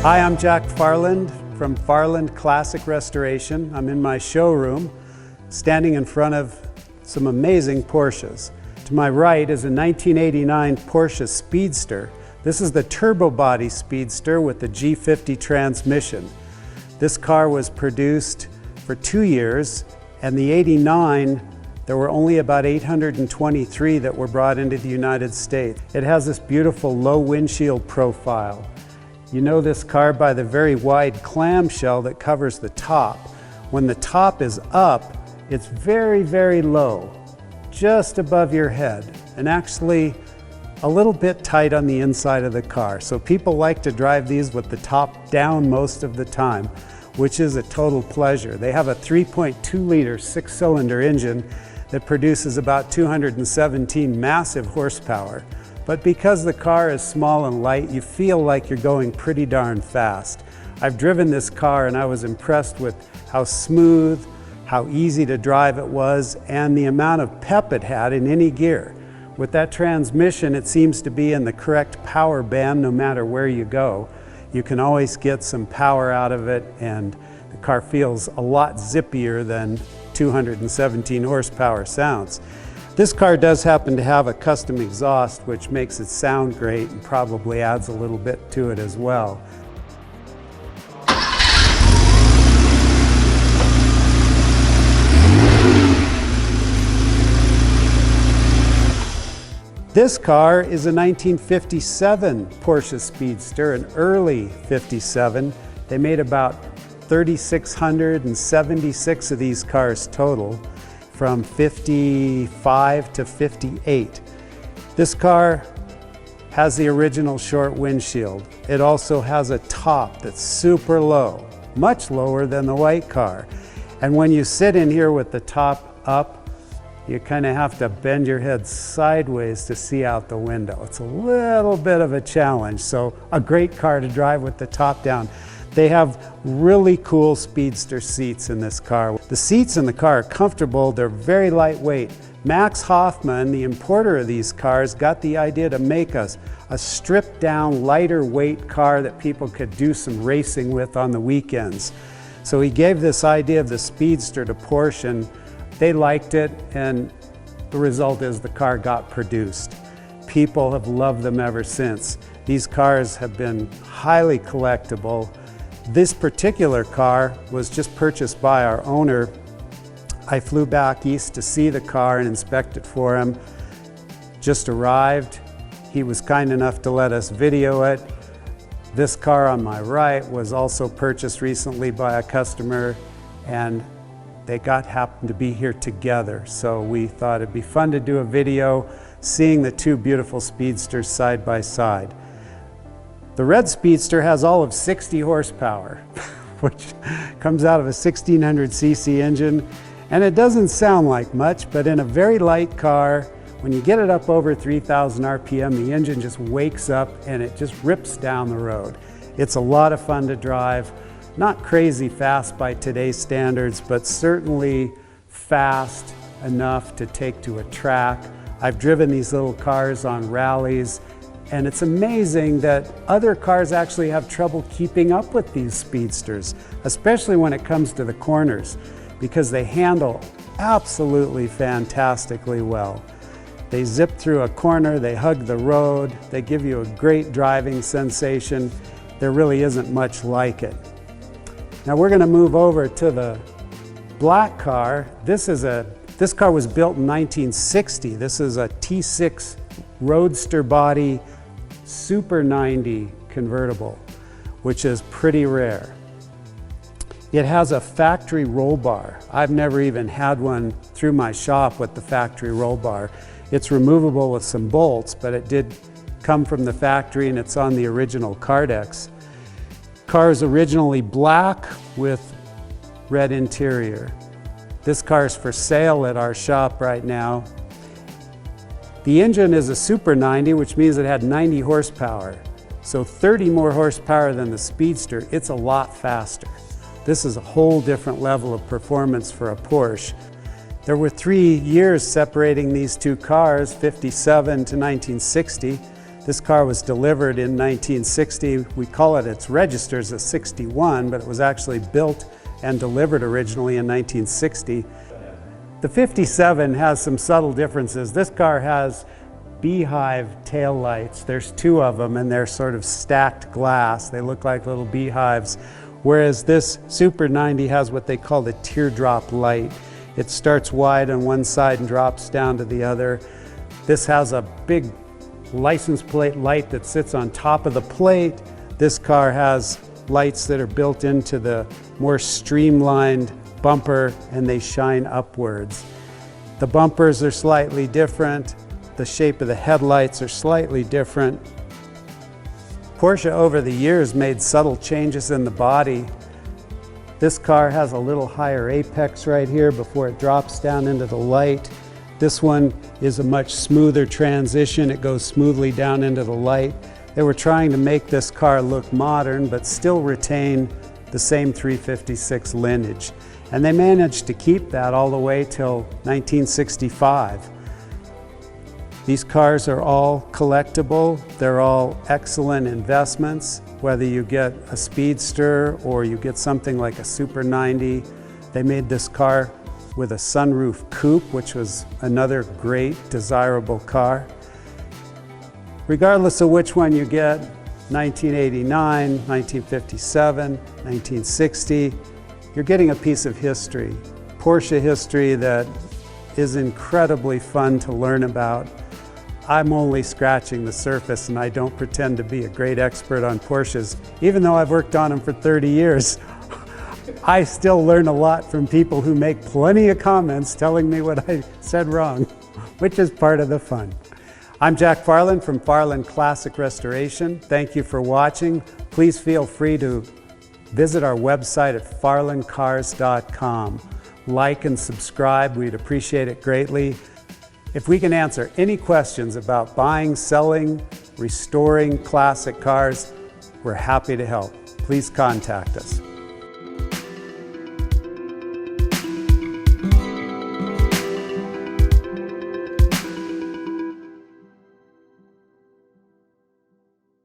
Hi, I'm Jack Farland from Farland Classic Restoration. I'm in my showroom, standing in front of some amazing Porsches. To my right is a 1989 Porsche Speedster. This is the turbo body Speedster with the G50 transmission. This car was produced for 2 years, and the 89, there were only about 823 that were brought into the United States. It has this beautiful low windshield profile. You know this car by the very wide clamshell that covers the top. When the top is up, it's very, very low, just above your head, and actually a little bit tight on the inside of the car. So people like to drive these with the top down most of the time, which is a total pleasure. They have a 3.2-liter 6-cylinder engine that produces about 217 massive horsepower. But because the car is small and light, you feel like you're going pretty darn fast. I've driven this car and I was impressed with how smooth, how easy to drive it was, and the amount of pep it had in any gear. With that transmission, it seems to be in the correct power band no matter where you go. You can always get some power out of it, and the car feels a lot zippier than 217 horsepower sounds. This car does happen to have a custom exhaust, which makes it sound great and probably adds a little bit to it as well. This car is a 1957 Porsche Speedster, an early 57. They made about 3,676 of these cars total, from 55 to 58. This car has the original short windshield. It also has a top that's super low, much lower than the white car. And when you sit in here with the top up, you kind of have to bend your head sideways to see out the window. It's a little bit of a challenge, so a great car to drive with the top down. They have really cool Speedster seats in this car. The seats in the car are comfortable, they're very lightweight. Max Hoffman, the importer of these cars, got the idea to make a stripped down, lighter weight car that people could do some racing with on the weekends. So he gave this idea of the Speedster to Porsche, and they liked it, and the result is the car got produced. People have loved them ever since. These cars have been highly collectible. This particular car was just purchased by our owner. I flew back east to see the car and inspect it for him. Just arrived. He was kind enough to let us video it. This car on my right was also purchased recently by a customer, and they happened to be here together. So we thought it'd be fun to do a video seeing the two beautiful Speedsters side by side. The red Speedster has all of 60 horsepower, which comes out of a 1600cc engine, and it doesn't sound like much, but in a very light car, when you get it up over 3,000 RPM, the engine just wakes up and it just rips down the road. It's a lot of fun to drive. Not crazy fast by today's standards, but certainly fast enough to take to a track. I've driven these little cars on rallies, and it's amazing that other cars actually have trouble keeping up with these Speedsters, especially when it comes to the corners, because they handle absolutely fantastically well. They zip through a corner, they hug the road, they give you a great driving sensation. There really isn't much like it. Now we're going to move over to the black car. This car was built in 1960. This is a T6 Roadster body Super 90 convertible, which is pretty rare. It has a factory roll bar. I've never even had one through my shop with the factory roll bar. It's removable with some bolts, but it did come from the factory, and it's on the original Cardex. Car is originally black with red interior. This car is for sale at our shop right now. The engine is a Super 90, which means it had 90 horsepower. So 30 more horsepower than the Speedster. It's a lot faster. This is a whole different level of performance for a Porsche. There were 3 years separating these two cars, 57 to 1960. This car was delivered in 1960. We call it, it's registered as a 61, but it was actually built and delivered originally in 1960. The 57 has some subtle differences. This car has beehive tail lights. There's two of them, and they're sort of stacked glass. They look like little beehives. Whereas this Super 90 has what they call the teardrop light. It starts wide on one side and drops down to the other. This has a big license plate light that sits on top of the plate. This car has lights that are built into the more streamlined bumper, and they shine upwards. The bumpers are slightly different. The shape of the headlights are slightly different. Porsche over the years made subtle changes in the body. This car has a little higher apex right here before it drops down into the light. This one is a much smoother transition. It goes smoothly down into the light. They were trying to make this car look modern, but still retain the same 356 lineage. And they managed to keep that all the way till 1965. These cars are all collectible. They're all excellent investments, whether you get a Speedster or you get something like a Super 90. They made this car with a sunroof coupe, which was another great, desirable car. Regardless of which one you get, 1989, 1957, 1960, you're getting a piece of history, Porsche history that is incredibly fun to learn about. I'm only scratching the surface, and I don't pretend to be a great expert on Porsches. Even though I've worked on them for 30 years, I still learn a lot from people who make plenty of comments telling me what I said wrong, which is part of the fun. I'm Jack Farland from Farland Classic Restoration. Thank you for watching. Please feel free to visit our website at farlandcars.com. Like and subscribe, we'd appreciate it greatly. If we can answer any questions about buying, selling, restoring classic cars, we're happy to help. Please contact us.